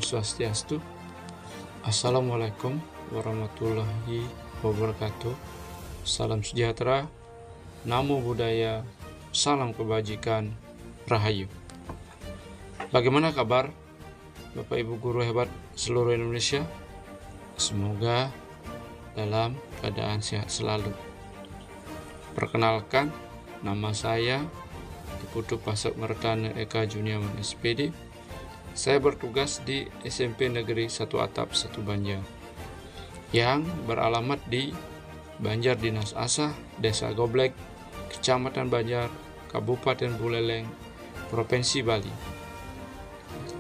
Swastiastu. Assalamualaikum warahmatullahi wabarakatuh. Salam sejahtera, namo buddhaya, salam kebajikan, rahayu. Bagaimana kabar Bapak Ibu guru hebat seluruh Indonesia? Semoga dalam keadaan sehat selalu. Perkenalkan, nama saya Diputu Pasek Mertana Eka Juniawan SPD. Saya bertugas di SMP Negeri 1 Atap 1 Banjar yang beralamat di Banjar Dinas Asah, Desa Goblek, Kecamatan Banjar, Kabupaten Buleleng, Provinsi Bali.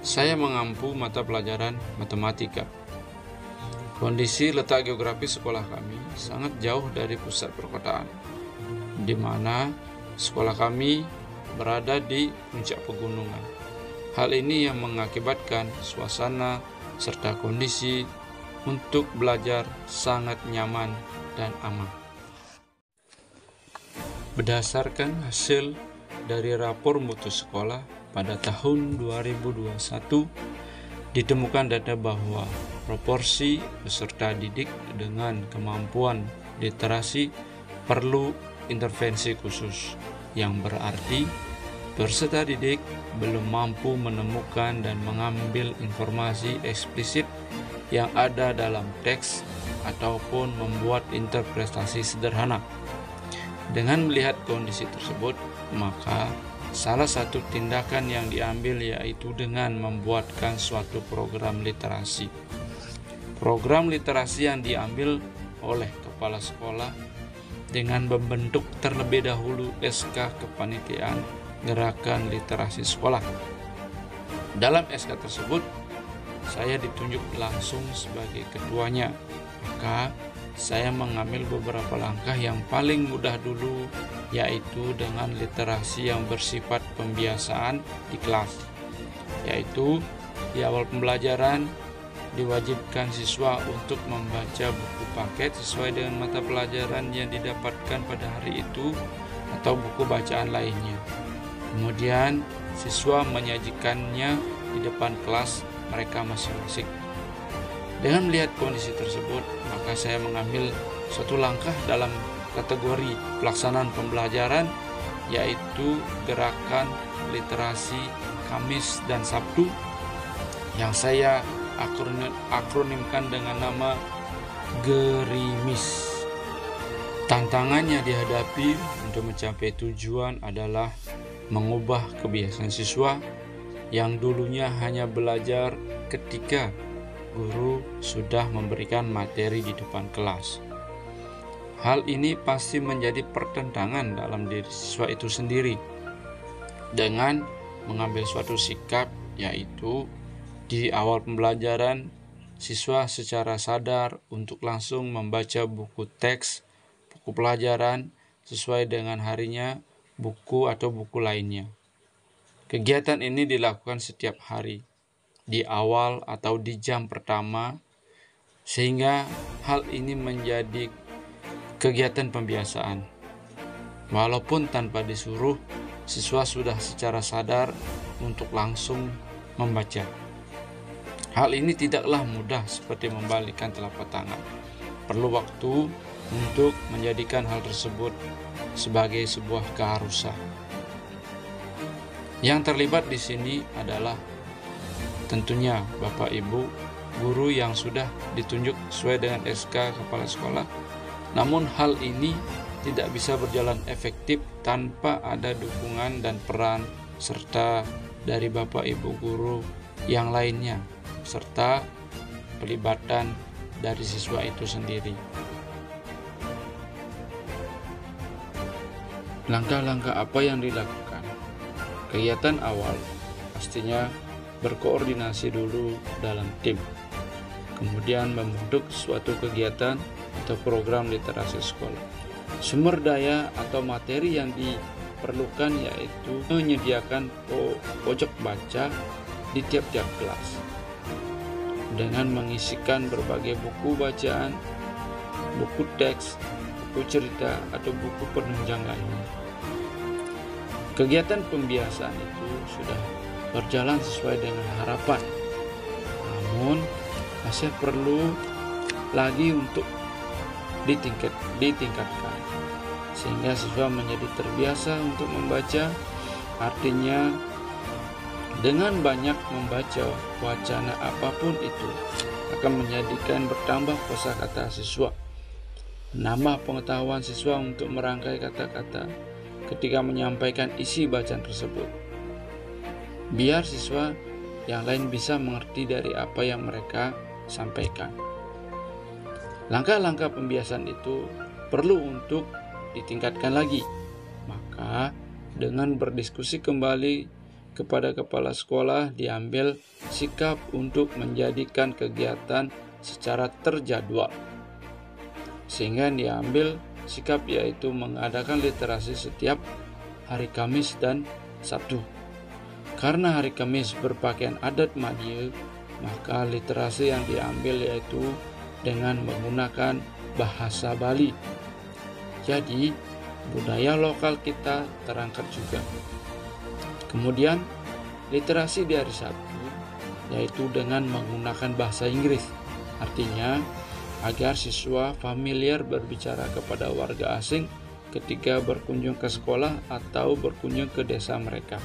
Saya mengampu mata pelajaran matematika. Kondisi letak geografis sekolah kami sangat jauh dari pusat perkotaan, di mana sekolah kami berada di puncak pegunungan. Hal ini yang mengakibatkan suasana serta kondisi untuk belajar sangat nyaman dan aman. Berdasarkan hasil dari rapor mutu sekolah pada tahun 2021, ditemukan data bahwa proporsi peserta didik dengan kemampuan literasi perlu intervensi khusus, yang berarti peserta didik belum mampu menemukan dan mengambil informasi eksplisit yang ada dalam teks ataupun membuat interpretasi sederhana. Dengan melihat kondisi tersebut, maka salah satu tindakan yang diambil yaitu dengan membuatkan suatu program literasi. Program literasi yang diambil oleh kepala sekolah dengan membentuk terlebih dahulu SK Kepanitiaan Gerakan Literasi Sekolah. Dalam SK tersebut, saya ditunjuk langsung sebagai ketuanya. Maka saya mengambil beberapa langkah yang paling mudah dulu, yaitu dengan literasi yang bersifat pembiasaan di kelas, yaitu di awal pembelajaran diwajibkan siswa untuk membaca buku paket sesuai dengan mata pelajaran yang didapatkan pada hari itu atau buku bacaan lainnya. Kemudian siswa menyajikannya di depan kelas mereka masing-masing. Dengan melihat kondisi tersebut, maka saya mengambil suatu langkah dalam kategori pelaksanaan pembelajaran, yaitu gerakan literasi Kamis dan Sabtu yang saya akronimkan dengan nama Gerimis. Tantangannya dihadapi untuk mencapai tujuan adalah mengubah kebiasaan siswa yang dulunya hanya belajar ketika guru sudah memberikan materi di depan kelas. Hal ini pasti menjadi pertentangan dalam diri siswa itu sendiri dengan mengambil suatu sikap, yaitu di awal pembelajaran siswa secara sadar untuk langsung membaca buku teks, buku pelajaran sesuai dengan harinya, buku atau buku lainnya. Kegiatan ini dilakukan setiap hari di awal atau di jam pertama, sehingga hal ini menjadi kegiatan pembiasaan. Walaupun tanpa disuruh, siswa sudah secara sadar untuk langsung membaca. Hal ini tidaklah mudah seperti membalikkan telapak tangan. Perlu waktu untuk menjadikan hal tersebut sebagai sebuah keharusan. Yang terlibat di sini adalah tentunya Bapak Ibu guru yang sudah ditunjuk sesuai dengan SK kepala sekolah. Namun hal ini tidak bisa berjalan efektif tanpa ada dukungan dan peran serta dari Bapak Ibu guru yang lainnya, serta pelibatan dari siswa itu sendiri. Langkah-langkah apa yang dilakukan? Kegiatan awal pastinya berkoordinasi dulu dalam tim, kemudian membentuk suatu kegiatan atau program literasi sekolah. Sumber daya atau materi yang diperlukan yaitu menyediakan pojok baca di tiap-tiap kelas dengan mengisikan berbagai buku bacaan, buku teks, buku cerita, atau buku penunjang lainnya. Kegiatan pembiasaan itu sudah berjalan sesuai dengan harapan. masih perlu lagi untuk ditingkatkan, sehingga siswa menjadi terbiasa untuk membaca. Artinya, dengan banyak membaca wacana apapun itu akan menjadikan bertambah kosakata siswa, menambah pengetahuan siswa untuk merangkai kata-kata ketika menyampaikan isi bacaan tersebut, biar siswa yang lain bisa mengerti dari apa yang mereka sampaikan. Langkah-langkah pembiasaan itu perlu untuk ditingkatkan lagi. Maka dengan berdiskusi kembali kepada kepala sekolah, diambil sikap untuk menjadikan kegiatan secara terjadwal. Sehingga diambil sikap yaitu mengadakan literasi setiap hari Kamis dan Sabtu. Karena hari Kamis berpakaian adat Madya, maka literasi yang diambil yaitu dengan menggunakan bahasa Bali. Jadi, budaya lokal kita terangkat juga. Kemudian, literasi di hari Sabtu yaitu dengan menggunakan bahasa Inggris. Artinya, agar siswa familiar berbicara kepada warga asing ketika berkunjung ke sekolah atau berkunjung ke desa mereka.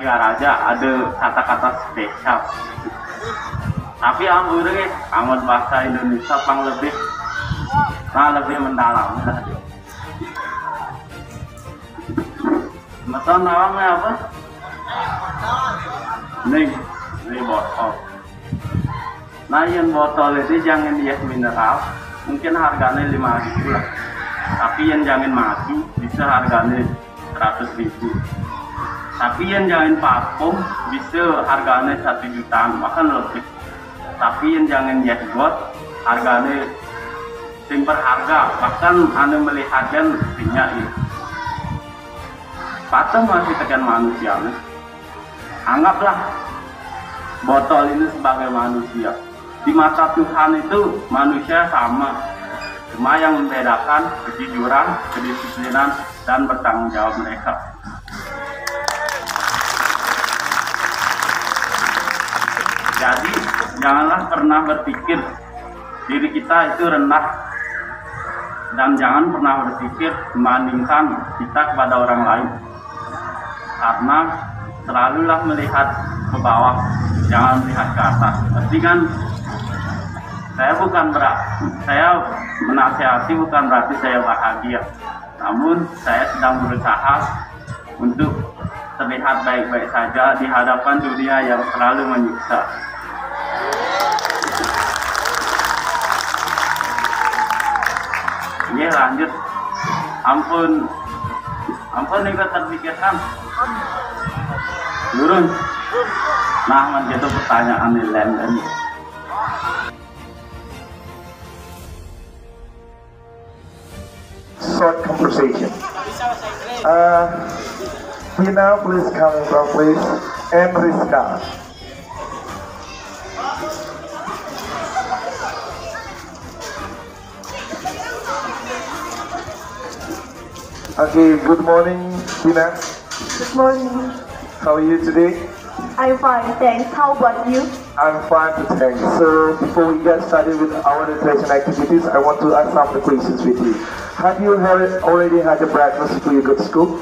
Ya Raja ada kata-kata spesial, tapi ambil amat bahasa Indonesia lebih mendalam. Masa namanya apa? Nih botol. Nah yang botol itu jangan dias mineral, mungkin harganya 5.000 lah. Tapi yang jangan mati bisa harganya 100.000. Tapi yang jangan parfum bisa harganya 1 jutaan bahkan lebih. Tapi yang jangan jahgot harganya berharga, bahkan anda melihatkan punya ini. Patah masih tekan manusia. Anggaplah botol ini sebagai manusia. Di mata Tuhan itu manusia sama, cuma yang membedakan kejujuran, kedisiplinan, dan bertanggung jawab mereka. Jadi janganlah pernah berpikir diri kita itu rendah, dan jangan pernah berpikir membandingkan kita kepada orang lain, karena selalulah melihat ke bawah, jangan melihat ke atas. Pasti kan saya menasihati bukan berarti saya bahagia, namun saya sedang berusaha untuk terlihat baik-baik saja di hadapan dunia yang selalu menyiksa. Ini lanjut. Ampun ikut terpikirkan. Turun. Nah, menjadi pertanyaan di London. Short conversation. Tina, please come in front, please. And Rizka. Okay, good morning, Tina. Good morning. How are you today? I'm fine, thanks. How about you? I'm fine, thanks. So, before we get started with our literature activities, I want to ask some of the questions with you. Have you already had a breakfast before you go to school?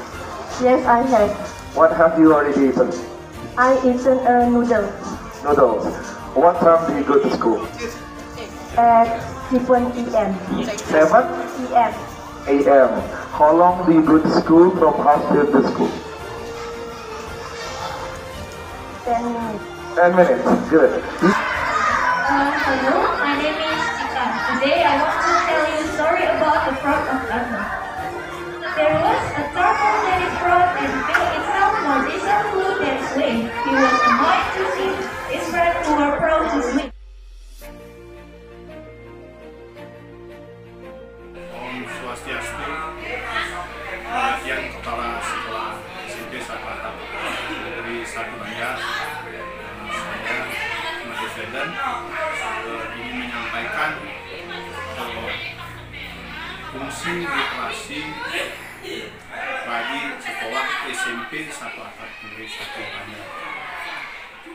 Yes, I have. What have you already eaten? I eaten noodles Noodles. What time do you go to school? at 7 p.m. 7 p.m. a.m. How long do you go to school from house to the school? 10 minutes. 10 minutes. Good. Hello, my name is Chika. Today I want to tell you a story about the frog of London. There was a turtle-headed frog and felt itself more deservedly that way. He was annoyed to see his friends who were proud to swim. Om Swastiastu, yang kepala sekolah SMP Saklata dari Satubanjar. Saya Mas Fedan ingin menyampaikan fungsi literasi bagi sekolah SMP 1 Atap Negeri 1 Banjar.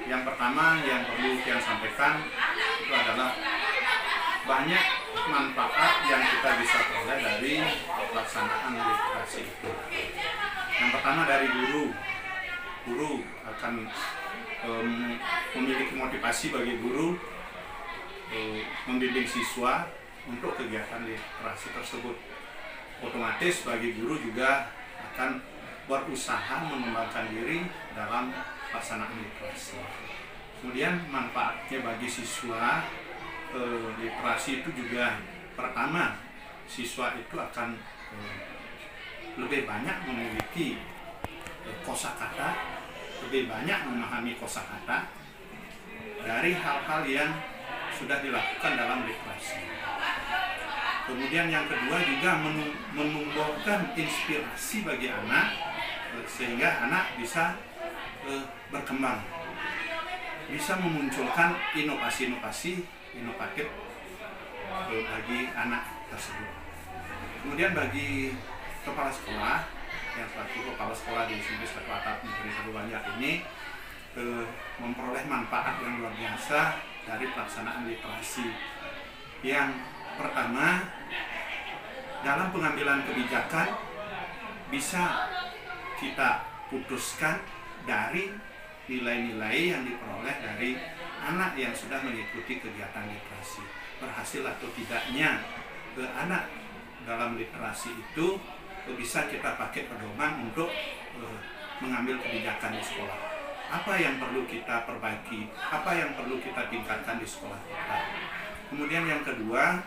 Yang pertama yang perlu saya sampaikan itu adalah banyak manfaat yang kita bisa peroleh dari pelaksanaan literasi itu. Yang pertama dari guru akan memiliki motivasi bagi guru membimbing siswa untuk kegiatan literasi tersebut. Otomatis bagi guru juga akan berusaha mengembangkan diri dalam pelaksanaan literasi. Kemudian manfaatnya bagi siswa literasi itu juga pertama, siswa itu akan lebih banyak memiliki kosakata, lebih banyak memahami kosakata dari hal-hal yang sudah dilakukan dalam literasi. Kemudian yang kedua juga menumbuhkan inspirasi bagi anak sehingga anak bisa berkembang, bisa memunculkan inovasi-inovasi inovatif bagi anak tersebut. Kemudian bagi kepala sekolah yang selaku kepala sekolah di SMP 1 Atap Negeri 1 Banjar ini memperoleh manfaat yang luar biasa dari pelaksanaan literasi. Yang pertama, dalam pengambilan kebijakan bisa kita putuskan dari nilai-nilai yang diperoleh dari anak yang sudah mengikuti kegiatan literasi. Berhasil atau tidaknya anak dalam literasi itu bisa kita pakai pedoman untuk mengambil kebijakan di sekolah. Apa yang perlu kita perbaiki, apa yang perlu kita tingkatkan di sekolah kita. Kemudian yang kedua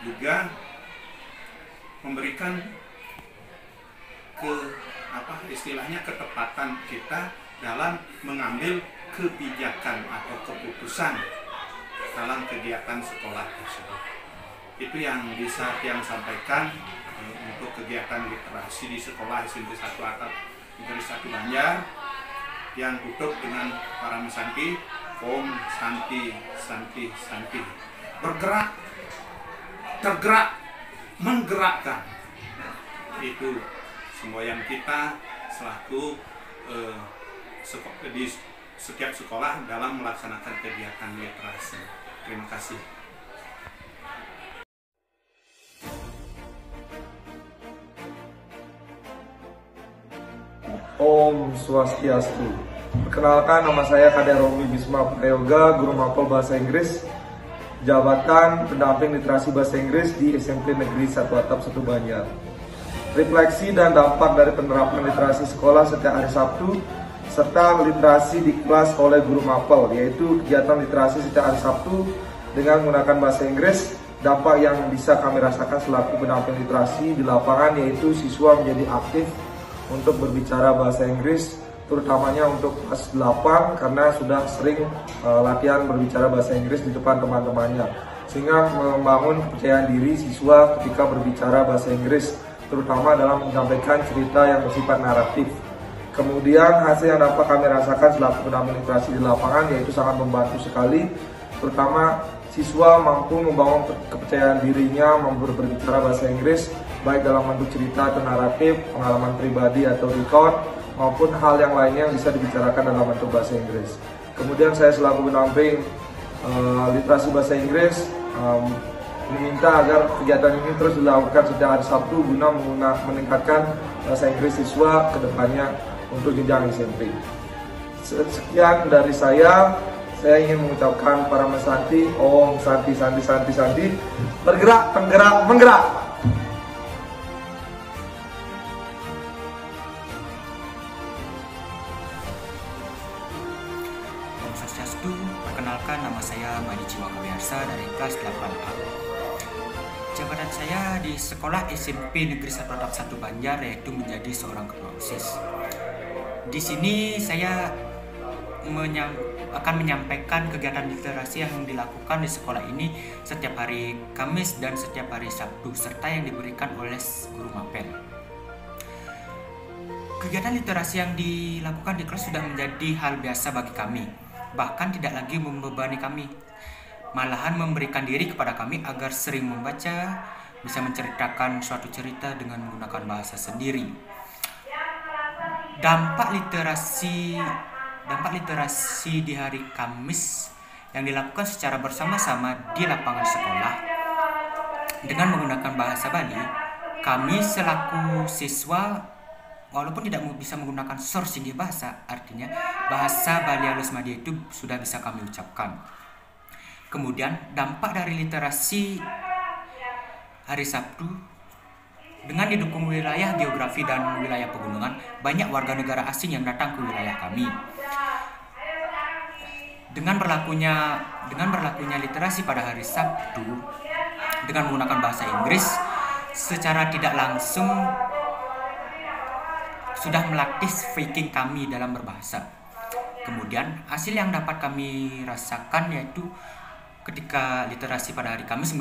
juga memberikan istilahnya ketepatan kita dalam mengambil kebijakan atau keputusan dalam kegiatan sekolah tersebut. Itu yang bisa yang sampaikan untuk kegiatan literasi di sekolah SMP 1 Atap Negeri 1 Banjar yang tutup dengan para mesanti Om Santi Santi Santi. Bergerak, tergerak, menggerakkan. Itu semboyan kita selaku di setiap sekolah dalam melaksanakan kegiatan literasi. Terima kasih. Om Swastiastu. Perkenalkan, nama saya Kade Romi Bisma Prayoga, Guru Mapel Bahasa Inggris, Jabatan Pendamping Literasi Bahasa Inggris di SMP Negeri 1 Atap 1 Banjar. Refleksi dan dampak dari penerapan literasi sekolah setiap hari Sabtu, serta literasi di kelas oleh Guru Mapel, yaitu kegiatan literasi setiap hari Sabtu dengan menggunakan bahasa Inggris. Dampak yang bisa kami rasakan selaku pendamping literasi di lapangan yaitu siswa menjadi aktif untuk berbicara bahasa Inggris, terutamanya untuk kelas 8 karena sudah sering latihan berbicara bahasa Inggris di depan teman-temannya, sehingga membangun kepercayaan diri siswa ketika berbicara bahasa Inggris, terutama dalam menyampaikan cerita yang bersifat naratif. Kemudian hasil yang dapat kami rasakan selaku pendamping literasi di lapangan yaitu sangat membantu sekali, terutama siswa mampu membangun kepercayaan dirinya berbicara bahasa Inggris, baik dalam bentuk cerita atau naratif, pengalaman pribadi atau record, maupun hal yang lainnya yang bisa dibicarakan dalam bentuk bahasa Inggris. Kemudian saya selaku pendamping literasi bahasa Inggris meminta agar kegiatan ini terus dilakukan setiap hari Sabtu guna meningkatkan bahasa Inggris siswa ke depannya untuk jenjang SMP. Sekian dari saya ingin mengucapkan para mesanti, Om Santi Santi Santi Santi, bergerak, penggerak, menggerak. Om Swastiastu, perkenalkan nama saya Madi Jiwa Kawiarsa dari kelas 8A. Jabatan saya di sekolah SMP Negeri 1 Atap 1 Banjar yaitu menjadi seorang ketua OSIS. Di sini saya akan menyampaikan kegiatan literasi yang dilakukan di sekolah ini setiap hari Kamis dan setiap hari Sabtu, serta yang diberikan oleh Guru Mapel. Kegiatan literasi yang dilakukan di kelas sudah menjadi hal biasa bagi kami, bahkan tidak lagi membebani kami, malahan memberikan diri kepada kami agar sering membaca, bisa menceritakan suatu cerita dengan menggunakan bahasa sendiri. dampak literasi di hari Kamis yang dilakukan secara bersama-sama di lapangan sekolah dengan menggunakan bahasa Bali. Kami selaku siswa walaupun tidak bisa menggunakan source singgi bahasa, artinya bahasa Bali halus Madya itu sudah bisa kami ucapkan. Kemudian dampak dari literasi hari Sabtu, dengan didukung wilayah geografi dan wilayah pegunungan, banyak warga negara asing yang datang ke wilayah kami. Dengan berlakunya literasi pada hari Sabtu dengan menggunakan bahasa Inggris, secara tidak langsung sudah melatih speaking kami dalam berbahasa. Kemudian hasil yang dapat kami rasakan yaitu ketika literasi pada hari Kamis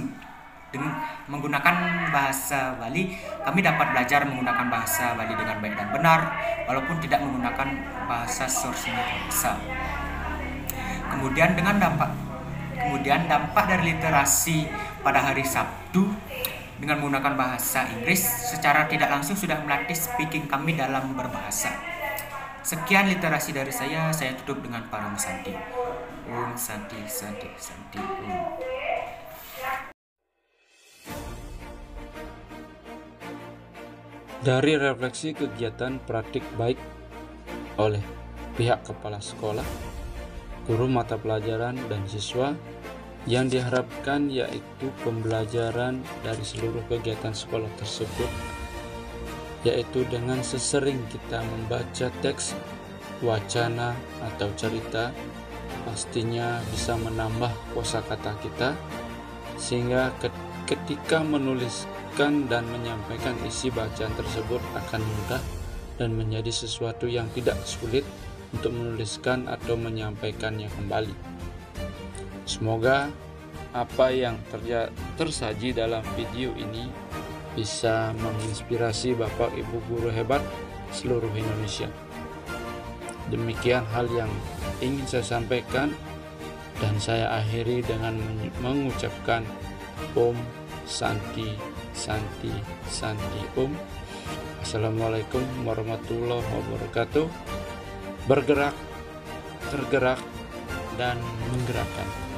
dengan menggunakan bahasa Bali, kami dapat belajar menggunakan bahasa Bali dengan baik dan benar walaupun tidak menggunakan bahasa source bahasa. Kemudian dampak dari literasi pada hari Sabtu dengan menggunakan bahasa Inggris secara tidak langsung sudah melatih speaking kami dalam berbahasa. Sekian literasi dari saya tutup dengan Param Santi. Om Santi Santi Santi Om. Dari refleksi kegiatan praktik baik oleh pihak kepala sekolah, guru mata pelajaran, dan siswa, yang diharapkan yaitu pembelajaran dari seluruh kegiatan sekolah tersebut, yaitu dengan sesering kita membaca teks, wacana, atau cerita, pastinya bisa menambah kosakata kita, sehingga ketika menuliskan dan menyampaikan isi bacaan tersebut akan mudah dan menjadi sesuatu yang tidak sulit untuk menuliskan atau menyampaikannya kembali. Semoga apa yang tersaji dalam video ini bisa menginspirasi Bapak Ibu guru hebat seluruh Indonesia. Demikian hal yang ingin saya sampaikan, dan saya akhiri dengan mengucapkan Om Santi Santi Santi Om. Assalamualaikum warahmatullahi wabarakatuh. Bergerak, tergerak, dan menggerakkan.